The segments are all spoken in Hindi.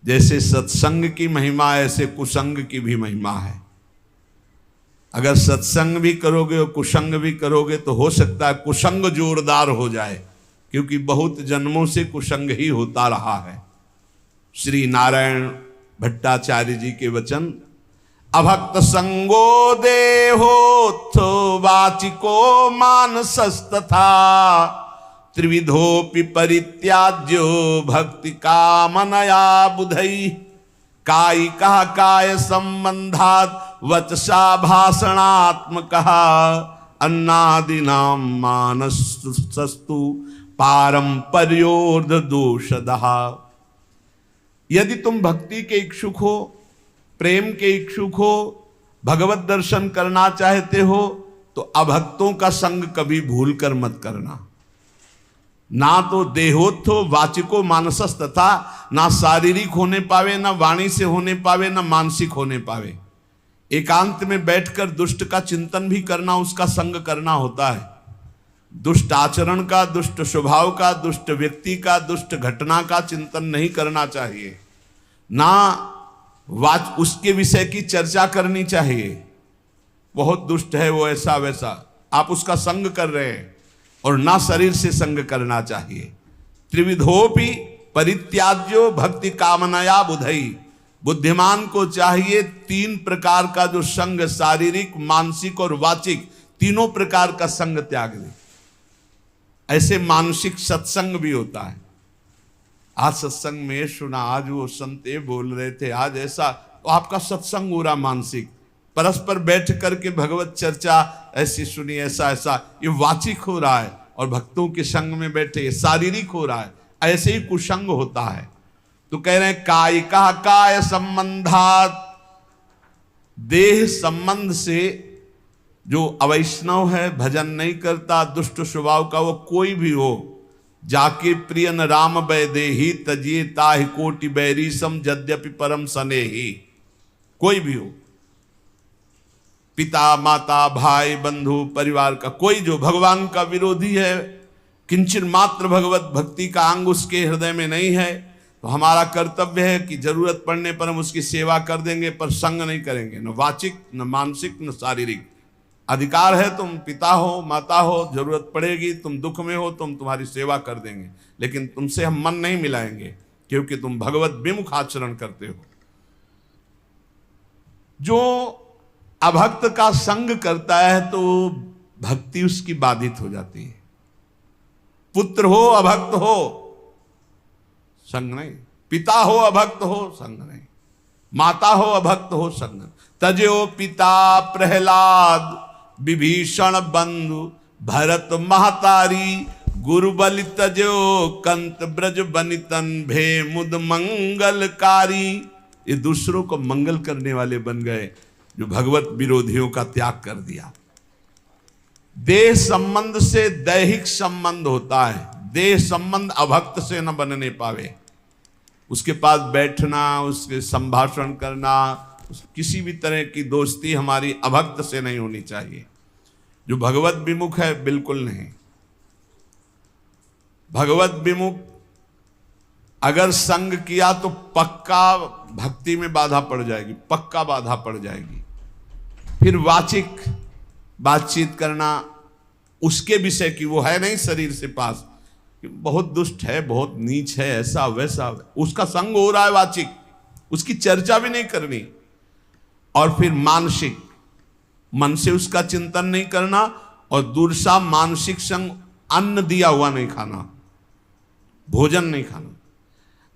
जैसे सत्संग की महिमा ऐसे कुसंग की भी महिमा है। अगर सत्संग भी करोगे और कुसंग भी करोगे तो हो सकता है कुसंग जोरदार हो जाए, क्योंकि बहुत जन्मों से कुसंग ही होता रहा है। श्री नारायण भट्टाचार्य जी के वचन, अभक्त संगो देहोत्थो वाचिको मानसस्तथा त्रिविधोपि परित्याज्यो भक्ति कामनया बुधई कायिकः काय संबंधात् वचसा भाषणात्मकः अन्नादिनां मानसस्तु पारंपर्योर्ध दोषदः। यदि तुम भक्ति के इच्छुक हो, प्रेम के इच्छुक हो, भगवत दर्शन करना चाहते हो, तो अभक्तों का संग कभी भूल कर मत करना। ना तो देहोत्थो वाचिको मानसस तथा, ना शारीरिक होने पावे, ना वाणी से होने पावे, ना मानसिक होने पावे। एकांत में बैठकर दुष्ट का चिंतन भी करना, उसका संग करना होता है। दुष्ट आचरण का, दुष्ट स्वभाव का, दुष्ट व्यक्ति का, दुष्ट घटना का चिंतन नहीं करना चाहिए। ना उसके विषय की चर्चा करनी चाहिए, बहुत दुष्ट है वो, ऐसा वैसा, आप उसका संग कर रहे हैं। और ना शरीर से संग करना चाहिए। त्रिविधोपि परित्याज्यो भक्ति कामनया बुधई, बुद्धिमान को चाहिए तीन प्रकार का जो संग, शारीरिक, मानसिक और वाचिक, तीनों प्रकार का संग त्याग दे। ऐसे मानसिक सत्संग भी होता है। आज सत्संग में सुना, आज वो संते बोल रहे थे, आज ऐसा, तो आपका सत्संग हो रहा मानसिक, परस्पर बैठ करके भगवत चर्चा ऐसी सुनी, ऐसा ऐसा, ये वाचिक हो रहा है। और भक्तों के संग में बैठे ये शारीरिक हो रहा है। ऐसे ही कुसंग होता है। तो कह रहे हैं कायिका काय संबंधात, देह संबंध से जो अवैष्णव है, भजन नहीं करता, दुष्ट स्वभाव का, वो कोई भी हो, जाके प्रिय न राम बैदेही तजिए ताहि कोटि बैरी सम यद्यपि परम सनेही, कोई भी हो, पिता माता भाई बंधु परिवार का कोई जो भगवान का विरोधी है, किंचन मात्र भगवत भक्ति का अंग उसके हृदय में नहीं है, तो हमारा कर्तव्य है कि जरूरत पड़ने पर हम उसकी सेवा कर देंगे, पर संग नहीं करेंगे, न वाचिक न मानसिक न शारीरिक। अधिकार है, तुम पिता हो माता हो, जरूरत पड़ेगी, तुम दुख में हो, तुम्हारी सेवा कर देंगे, लेकिन तुमसे हम मन नहीं मिलाएंगे, क्योंकि तुम भगवत विमुख आचरण करते हो। जो अभक्त का संग करता है तो भक्ति उसकी बाधित हो जाती है। पुत्र हो अभक्त हो संग नहीं, पिता हो अभक्त हो संग नहीं, माता हो अभक्त हो संग नहीं। तजो पिता प्रहलाद विभीषण बंधु भरत महतारी गुरु बलि तजो कंत ब्रज बनितन भे मुद मंगलकारी। ये दूसरों को मंगल करने वाले बन गए, जो भगवत विरोधियों का त्याग कर दिया। देह संबंध से दैहिक संबंध होता है। देह संबंध अभक्त से न बनने पावे, उसके पास बैठना, उसके संभाषण करना, किसी भी तरह की दोस्ती हमारी अभक्त से नहीं होनी चाहिए। जो भगवत विमुख है बिल्कुल नहीं। भगवत विमुख अगर संग किया तो पक्का भक्ति में बाधा पड़ जाएगी, पक्का बाधा पड़ जाएगी। फिर वाचिक बातचीत करना उसके विषय की, वो है नहीं शरीर से पास, बहुत दुष्ट है, बहुत नीच है, ऐसा वैसा, उसका संग हो रहा है वाचिक, उसकी चर्चा भी नहीं करनी। और फिर मानसिक, मन से उसका चिंतन नहीं करना, और दूसरा मानसिक संग, अन्न दिया हुआ नहीं खाना, भोजन नहीं खाना,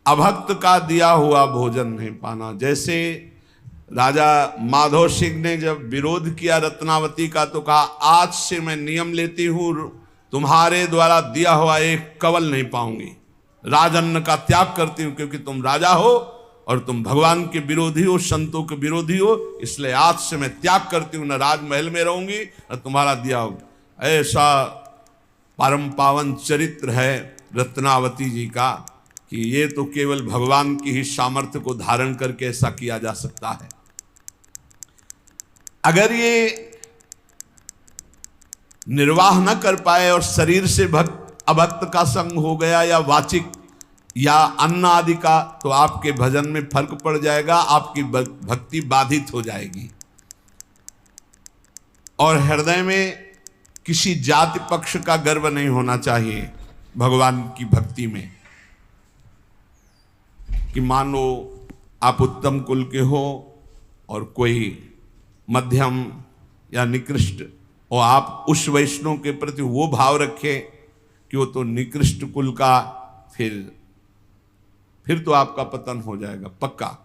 अभक्त का दिया हुआ भोजन नहीं पाना। जैसे राजा माधव सिंह ने जब विरोध किया रत्नावती का, तो कहा आज से मैं नियम लेती हूं, तुम्हारे द्वारा दिया हुआ एक कवल नहीं पाऊंगी, राजन्न का त्याग करती हूं, क्योंकि तुम राजा हो और तुम भगवान के विरोधी हो, संतों के विरोधी हो, इसलिए आज से मैं त्याग करती हूं, न राजमहल में रहूंगी न तुम्हारा दिया होगा। ऐसा परम पावन चरित्र है रत्नावती जी का कि ये तो केवल भगवान की ही सामर्थ्य को धारण करके ऐसा किया जा सकता है। अगर ये निर्वाह न कर पाए और शरीर से अभक्त का संग हो गया या वाचिक, या अन्न आदि का, तो आपके भजन में फर्क पड़ जाएगा, आपकी भक्ति बाधित हो जाएगी। और हृदय में किसी जाति पक्ष का गर्व नहीं होना चाहिए भगवान की भक्ति में, कि मान लो आप उत्तम कुल के हो और कोई मध्यम या निकृष्ट, और आप उस वैष्णव के प्रति वो भाव रखें कि वो तो निकृष्ट कुल का, फिर तो आपका पतन हो जाएगा पक्का।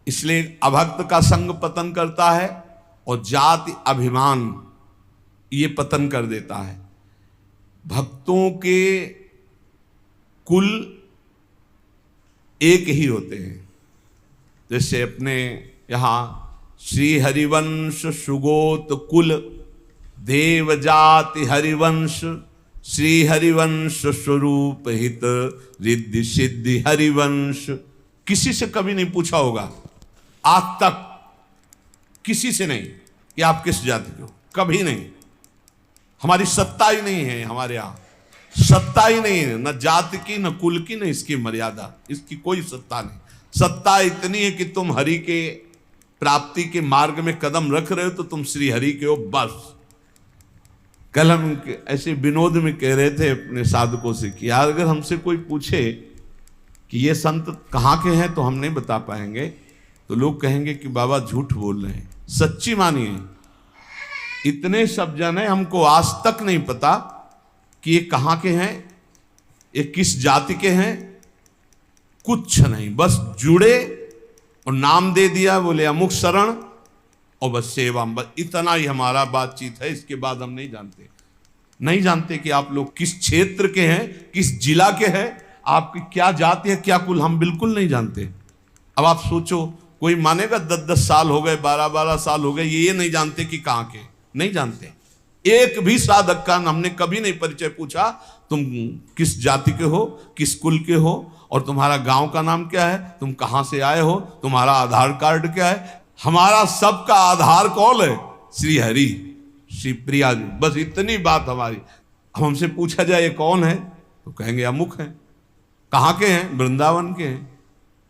इसलिए अभक्त का संग पतन करता है और जाति अभिमान ये पतन कर देता है। भक्तों के कुल एक ही होते हैं। जैसे अपने यहाँ श्री हरिवंश सुगोत कुल देव जाति हरिवंश श्री हरिवंश स्वरूप हित रिद्धि सिद्धि हरिवंश। किसी से कभी नहीं पूछा होगा आज तक, किसी से नहीं कि आप किस जाति के हो, कभी नहीं। हमारी सत्ता ही नहीं है, हमारे यहाँ सत्ता ही नहीं है, न जाति की न कुल की न इसकी मर्यादा, इसकी कोई सत्ता नहीं। सत्ता इतनी है कि तुम हरि के प्राप्ति के मार्ग में कदम रख रहे हो तो तुम श्री हरि के हो बस। कल हम ऐसे विनोद में कह रहे थे अपने साधकों से कि यार अगर हमसे कोई पूछे कि ये संत कहाँ के हैं तो हम नहीं बता पाएंगे, तो लोग कहेंगे कि बाबा झूठ बोल रहे हैं। सच्ची मानिए, इतने सब जन है, हमको आज तक नहीं पता कि ये कहाँ के हैं, ये किस जाति के हैं, कुछ नहीं। बस जुड़े और नाम दे दिया, बोले अमुक शरण और बस सेवा, बस इतना ही हमारा बातचीत है। इसके बाद हम नहीं जानते कि आप लोग किस क्षेत्र के हैं, किस जिला के हैं, आपकी क्या जाति है, क्या कुल, हम बिल्कुल नहीं जानते। अब आप सोचो, कोई मानेगा 10-10 साल हो गए, 12-12 साल हो गए, ये नहीं जानते कि कहाँ के, नहीं जानते। एक भी साधक का हमने कभी नहीं परिचय पूछा, तुम किस जाति के हो, किस कुल के हो, और तुम्हारा गांव का नाम क्या है, तुम कहाँ से आए हो, तुम्हारा आधार कार्ड क्या है। हमारा सबका आधार कौन है, श्री हरि श्री प्रिया जी, बस इतनी बात हमारी। अब हमसे पूछा जाए ये कौन है तो कहेंगे अमुक है। कहाँ के हैं, वृंदावन के हैं।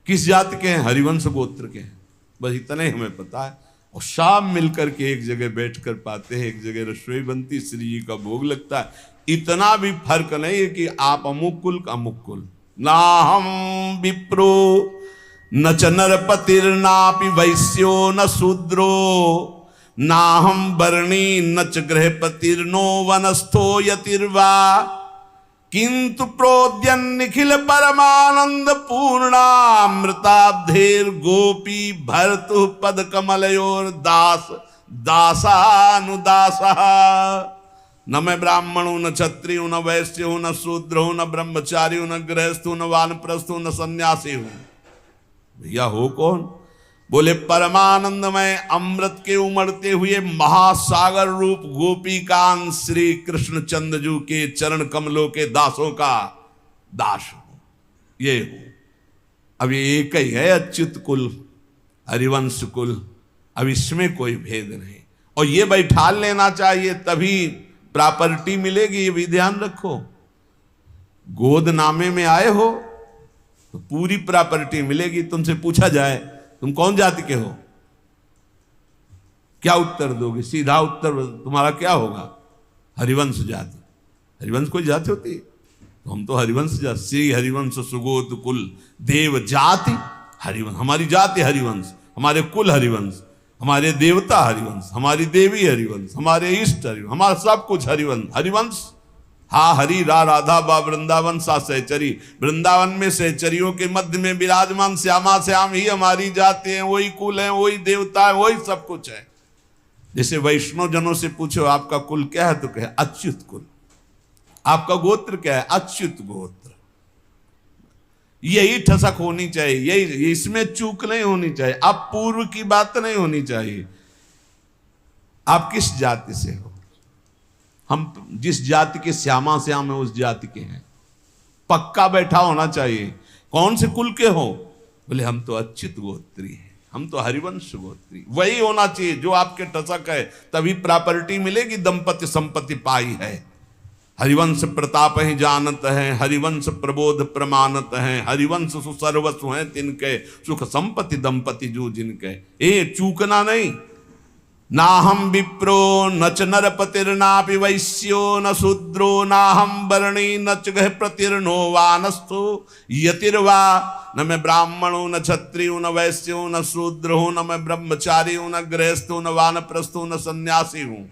किस जाति के हैं, हरिवंश गोत्र के हैं। बस इतना ही हमें पता है। और शाम मिलकर के एक जगह बैठकर पाते हैं, एक जगह रसोई बनती, श्री जी का भोग लगता है। इतना भी फर्क नहीं है कि आप अमुक कुल का अमुक कुल। ना हम विप्रो न च नरपतिर्नापि वैश्यो न शूद्रो ना हम वर्णी न च गृहपतिर्नो वनस्थो यतिर्वा किंतु प्रोद्यन निखिल परमानंद पूर्णामृताब्धेर गोपी भर्तु पद कमलयोर दास दासानुदासः। न मैं ब्राह्मण हूं, न क्षत्रिय हूं, न वैश्य हूं, न शूद्र हूं, न ब्रह्मचारी हूं, न गृहस्थ हूं, न वानप्रस्थ हूं, न सन्यासी हूं। भैया हो कौन? बोले परमानंदमय अमृत के उमड़ते हुए महासागर रूप गोपीकांत श्री कृष्ण चंद्रजू के चरण कमलों के दासों का दास हो, ये हो। अब ये एक ही है अच्युत कुल, हरिवंश कुल। अब इसमें कोई भेद नहीं। और ये बैठा लेना चाहिए, तभी प्रॉपर्टी मिलेगी, ये भी ध्यान रखो। गोद नामे में आए हो तो पूरी प्रॉपर्टी मिलेगी। तुमसे पूछा जाए तुम कौन जाति के हो, क्या उत्तर दोगे? सीधा उत्तर तुम्हारा क्या होगा? हरिवंश जाति। हरिवंश कोई जाति होती है? तो हम तो हरिवंश जाति, श्री हरिवंश सुगोत कुल देव जाति हरिवंश। हमारी जाति हरिवंश, हमारे कुल हरिवंश, हमारे देवता हरिवंश, हमारी देवी हरिवंश, हमारे इष्ट हरिवंश, हमारा सब कुछ हरिवंश। हरिवंश हा हरि रा राधा बा वृंदावन सा सहचरी। वृंदावन में सहचरियों के मध्य में विराजमान श्यामा श्याम ही हमारी जाति है, वही कुल है, वही देवता है, वही सब कुछ है। जैसे वैष्णव जनों से पूछो आपका कुल क्या है तो कहे अच्युत कुल। आपका गोत्र क्या है? अच्युत गोत्र। यही ठसक होनी चाहिए, यही, इसमें चूक नहीं होनी चाहिए। अब पूर्व की बात नहीं होनी चाहिए। आप किस जाति से हो? हम जिस जाति के श्यामा श्याम है उस जाति के हैं, पक्का बैठा होना चाहिए। कौन से कुल के हो? बोले हम तो अच्युत गोत्री हैं, हम तो हरिवंश गोत्री। वही होना चाहिए जो आपके टसक है, तभी प्रॉपर्टी मिलेगी। दंपति संपत्ति पाई है, हरिवंश प्रताप ही जानत है, हरिवंश प्रबोध प्रमाणत है, हरिवंश सुसर्वस्व हैं तिनके, सुख संपत्ति दंपति जो जिनके। ए चूकना नहीं। ना हम विप्रो न च नरपतिर्नापि वैश्यो न शूद्रो ना हम वर्णी न च गह प्रतिर्नो वानस्थो यतिर्वा। न मैं ब्राह्मणो न क्षत्रियो न वैश्यो न शूद्र हूं, न मैं ब्रह्मचारी हूं, न गृहस्थो न वानप्रस्थो न सन्यासी हूं।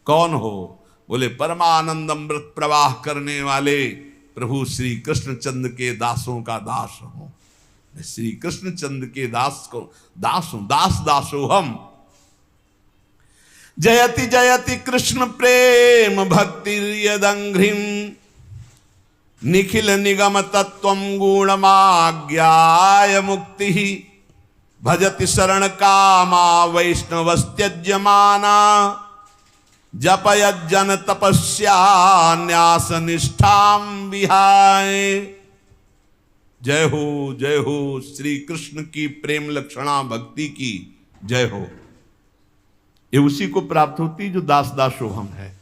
कौन हो? बोले परमानंद अमृत प्रवाह करने वाले प्रभु श्री कृष्णचंद्र के दासों का दास हूं। मैं श्री कृष्णचंद्र के दास हूं। दास दासो हम। जयति जयति कृष्ण प्रेम भक्ति यदंघ्रिम निखिल निगम तत्वम गुणमाज्ञाय मुक्ति। भजति शरण कामा वैष्णवस्त्यज्यमाना जपयज्जन तपस्या न्यास निष्ठाम विहाय। जय हो श्री कृष्ण की प्रेम लक्षणा भक्ति की जय हो। ये उसी को प्राप्त होती जो दास दासोहम है।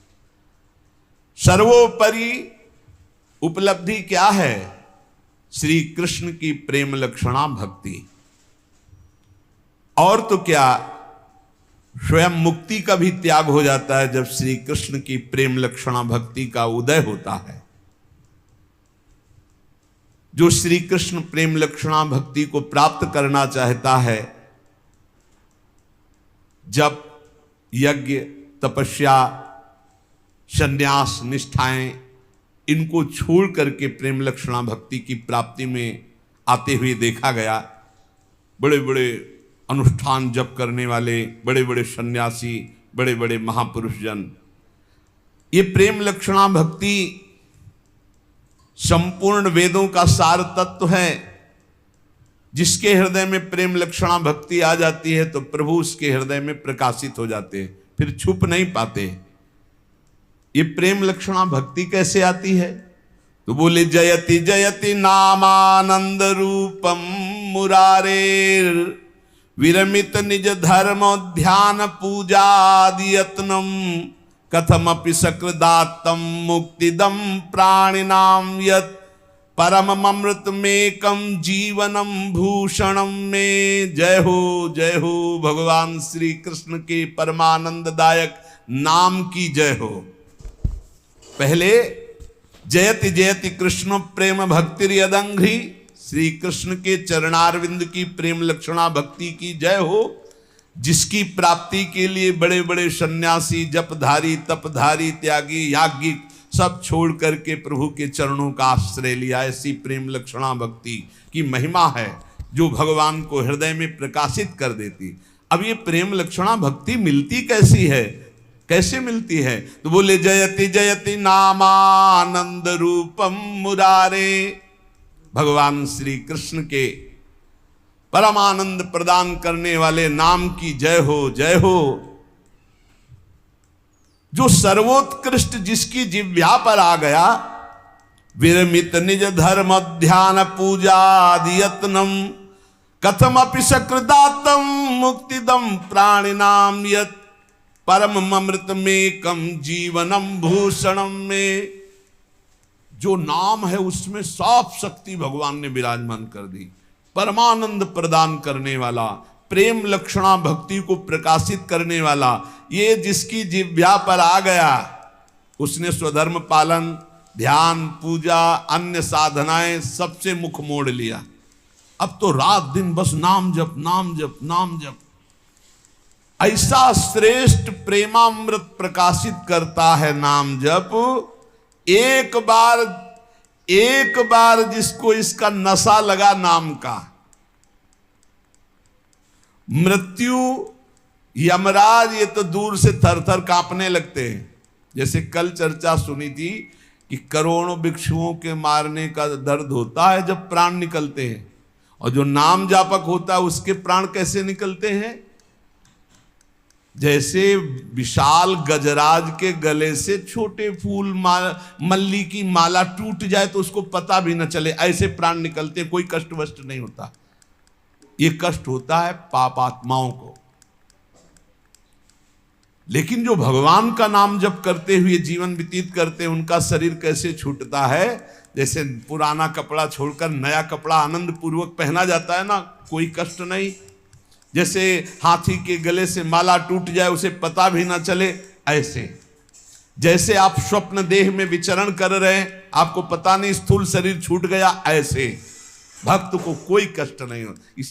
सर्वोपरि उपलब्धि क्या है? श्री कृष्ण की प्रेम लक्षणा भक्ति। और तो क्या, स्वयं मुक्ति का भी त्याग हो जाता है जब श्री कृष्ण की प्रेम लक्षणा भक्ति का उदय होता है। जो श्री कृष्ण प्रेम लक्षणा भक्ति को प्राप्त करना चाहता है, जब यज्ञ तपस्या संन्यास निष्ठाएं इनको छोड़ करके प्रेम लक्षणा भक्ति की प्राप्ति में आते हुए देखा गया। बड़े बड़े अनुष्ठान जप करने वाले, बड़े बड़े सन्यासी, बड़े बड़े महापुरुष जन, ये प्रेम लक्षणा भक्ति संपूर्ण वेदों का सार तत्व है। जिसके हृदय में प्रेम लक्षणा भक्ति आ जाती है तो प्रभु उसके हृदय में प्रकाशित हो जाते हैं, फिर छुप नहीं पाते। ये प्रेम लक्षणा भक्ति कैसे आती है? तो बोले जयति जयति नामानंद रूपम मुरारेर विरमित निज धर्म ध्यान पूजादि यत्नम कथमपि सकृदात्तम मुक्तिदम प्राणिनाम यत् परम अमृतमेकम जीवनम भूषणम में। जय हो भगवान श्री कृष्ण के परमानंददायक नाम की जय हो। पहले जयति जयति कृष्ण प्रेम भक्ति यदंघ्रि, श्री कृष्ण के चरणारविंद की प्रेम लक्षणा भक्ति की जय हो, जिसकी प्राप्ति के लिए बड़े बड़े सन्यासी, जपधारी, तपधारी, त्यागी, याज्ञिक सब छोड़ करके प्रभु के चरणों का आश्रय लिया। ऐसी प्रेम लक्षणा भक्ति की महिमा है जो भगवान को हृदय में प्रकाशित कर देती। अब ये प्रेम लक्षणा भक्ति मिलती कैसी है, कैसे मिलती है? तो बोले जयति जयति नामानंद रूपम मुरारे। भगवान श्री कृष्ण के परमानंद प्रदान करने वाले नाम की जय हो, जय हो। जो सर्वोत्कृष्ट जिसकी जिह्वा पर आ गया, विरमित निज धर्म ध्यान पूजादि यत्नम कथमपि सकृदातम मुक्तिदम प्राणिनाम यत् परम अमृतमेकम जीवनम भूषणम में। जो नाम है उसमें साफ शक्ति भगवान ने विराजमान कर दी। परमानंद प्रदान करने वाला, प्रेम लक्षणा भक्ति को प्रकाशित करने वाला, ये जिसकी जिह्वा पर आ गया उसने स्वधर्म पालन, ध्यान, पूजा, अन्य साधनाएं सबसे मुख मोड़ लिया। अब तो रात दिन बस नाम जप, नाम जप, नाम जप। ऐसा श्रेष्ठ प्रेमामृत प्रकाशित करता है नाम जप। एक बार जिसको इसका नशा लगा नाम का, मृत्यु यमराज ये तो दूर से थर थर कांपने लगते हैं। जैसे कल चर्चा सुनी थी कि करोड़ों भिक्षुओं के मारने का दर्द होता है जब प्राण निकलते हैं, और जो नाम जापक होता है उसके प्राण कैसे निकलते हैं? जैसे विशाल गजराज के गले से छोटे फूल मल्ली की माला टूट जाए तो उसको पता भी न चले, ऐसे प्राण निकलते, कोई कष्ट वष्ट नहीं होता। ये कष्ट होता है पापात्माओं को। लेकिन जो भगवान का नाम जप करते हुए जीवन व्यतीत करते हैं, उनका शरीर कैसे छूटता है? जैसे पुराना कपड़ा छोड़कर नया कपड़ा आनंद पूर्वक पहना जाता है ना, कोई कष्ट नहीं। जैसे हाथी के गले से माला टूट जाए, उसे पता भी ना चले, ऐसे जैसे आप स्वप्न देह में विचरण कर रहे हैं, आपको पता नहीं स्थूल शरीर छूट गया, ऐसे भक्त को कोई कष्ट नहीं हो।